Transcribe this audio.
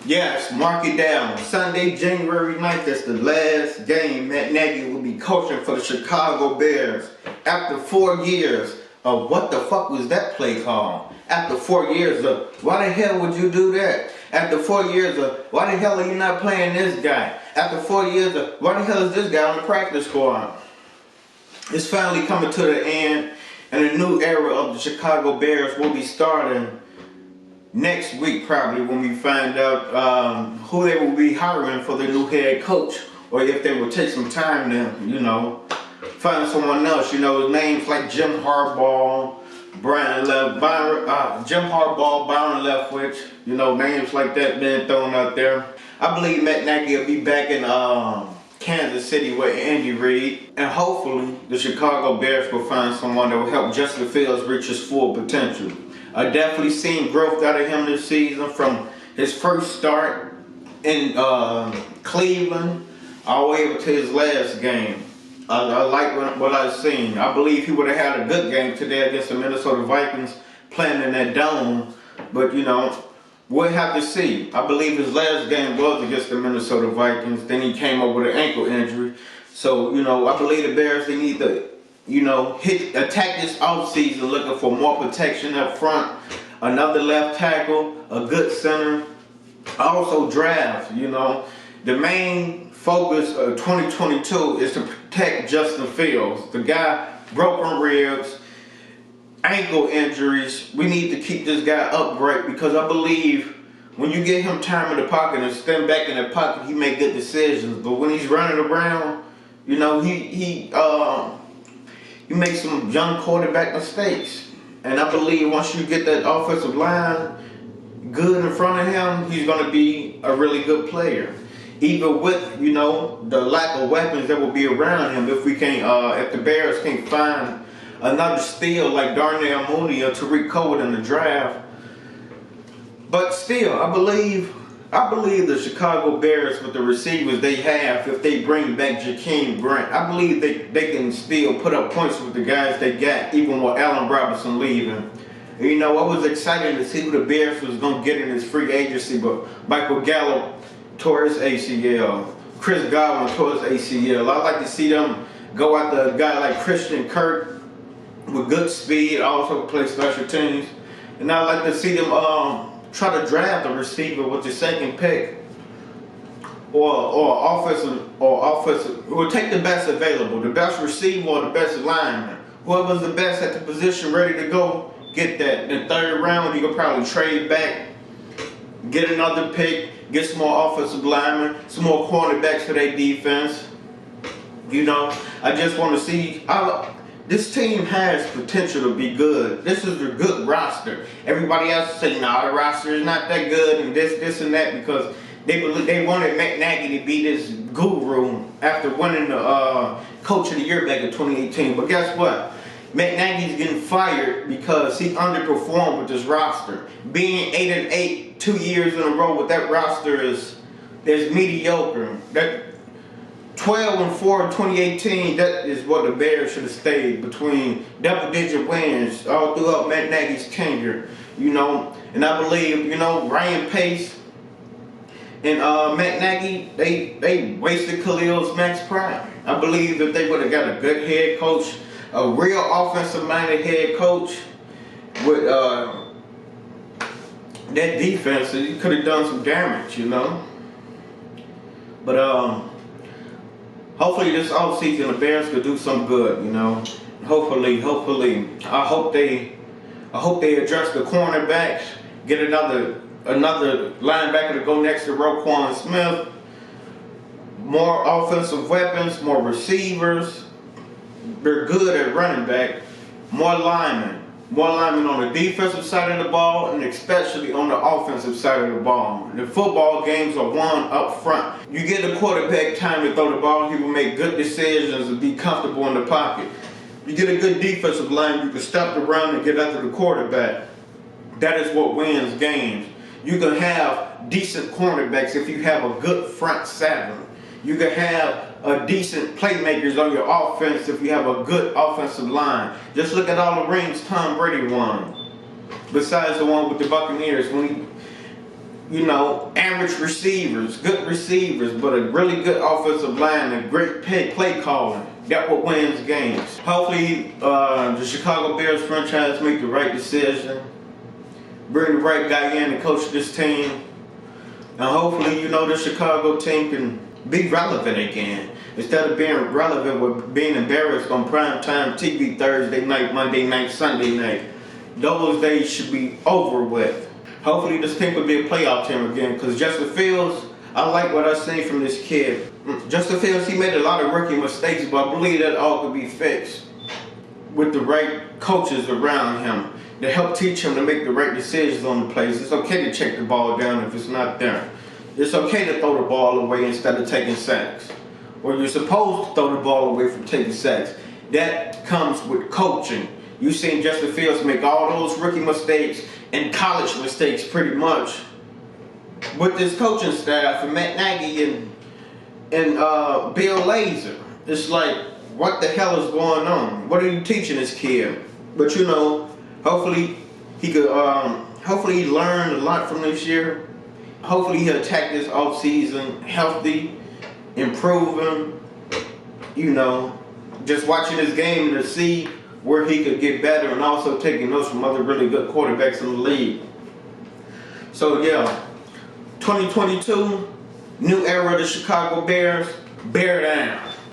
Yes, mark it down. Sunday, January 9th, that's the last game Matt Nagy will be coaching for the Chicago Bears. After 4 years of what the fuck was that play call? After 4 years of why the hell would you do that? After 4 years of why the hell are you not playing this guy? After 4 years of why the hell is this guy on the practice squad? It's finally coming to the end, and a new era of the Chicago Bears will be starting next week, probably, when we find out who they will be hiring for their new head coach, or if they will take some time to, find someone else. Names like Jim Harbaugh, Jim Harbaugh, Byron Leftwich, names like that being thrown out there. I believe Matt Nagy will be back in Kansas City with Andy Reid, and hopefully the Chicago Bears will find someone that will help Justin Fields reach his full potential. I definitely seen growth out of him this season from his first start in Cleveland all the way up to his last game. I like what I've seen. I believe he would have had a good game today against the Minnesota Vikings playing in that dome, but we'll have to see. I believe his last game was against the Minnesota Vikings. Then he came up with an ankle injury. So, I believe the Bears, they need to attack this offseason looking for more protection up front, another left tackle, a good center, also draft. The main focus of 2022 is to protect Justin Fields. The guy, broken ribs, ankle injuries. We need to keep this guy upright because I believe when you get him time in the pocket and stand back in the pocket, he make good decisions. But when he's running around, he makes some young quarterback mistakes. And I believe once you get that offensive line good in front of him, he's going to be a really good player. Even with, the lack of weapons that will be around him, if the Bears can't find another steal like Darnell Mooney or Tariq Cohen in the draft. But still, I believe the Chicago Bears, with the receivers they have, if they bring back Jakeem Grant, I believe they can still put up points with the guys they got, even with Allen Robinson leaving. I was excited to see who the Bears was going to get in his free agency, but Michael Gallup tore his ACL. Chris Godwin tore his ACL. I'd like to see them go after a guy like Christian Kirk with good speed, also play special teams. And I'd like to see them try to draft a receiver with the second pick, or offensive. We'll take the best available, the best receiver or the best lineman. Whoever's the best at the position, ready to go, get that. In the third round, you can probably trade back, get another pick, get some more offensive linemen, some more cornerbacks for their defense. I just want to see. This team has potential to be good. This is a good roster. Everybody else say, the roster is not that good and this and that because they wanted Matt Nagy to be this guru after winning the Coach of the Year back in 2018. But guess what? Matt Nagy's getting fired because he underperformed with this roster. Being 8-8 2 years in a row with that roster is mediocre. That 12-4 in 2018, that is what the Bears should have stayed between double-digit wins all throughout Matt Nagy's tenure, And I believe, Ryan Pace and Matt Nagy, they wasted Khalil Mack's prime. I believe if they would have got a good head coach, a real offensive-minded head coach with that defense, he could have done some damage, But hopefully this offseason the Bears could do some good, Hopefully. I hope they address the cornerbacks, get another linebacker to go next to Roquan Smith, more offensive weapons, more receivers. They're good at running back, more linemen on the defensive side of the ball and especially on the offensive side of the ball. The football games are won up front. You get the quarterback time to throw the ball, he will make good decisions and be comfortable in the pocket. You get a good defensive line, you can stop the run and get after the quarterback. That is what wins games. You can have decent cornerbacks if you have a good front seven. You can have decent playmakers on your offense if you have a good offensive line. Just look at all the rings Tom Brady won. Besides the one with the Buccaneers. average receivers, good receivers, but a really good offensive line and great play calling. That what wins games. Hopefully, the Chicago Bears franchise make the right decision, bring the right guy in to coach this team, and hopefully, the Chicago team can be relevant again. Instead of being relevant with being embarrassed on primetime TV Thursday night, Monday night, Sunday night. Those days should be over with. Hopefully this team will be a playoff team again, because Justin Fields, I like what I seen from this kid. Justin Fields, he made a lot of rookie mistakes, but I believe that all could be fixed with the right coaches around him to help teach him to make the right decisions on the plays. It's okay to check the ball down if it's not there. It's okay to throw the ball away instead of taking sacks. Or you're supposed to throw the ball away from taking sacks. That comes with coaching. You've seen Justin Fields make all those rookie mistakes and college mistakes pretty much with this coaching staff and Matt Nagy and Bill Lazor. It's like, what the hell is going on? What are you teaching this kid? But hopefully he could hopefully he learned a lot from this year. Hopefully he'll attack this offseason healthy, improving, just watching this game to see where he could get better, and also taking notes from other really good quarterbacks in the league. So yeah, 2022, new era of the Chicago Bears, bear down.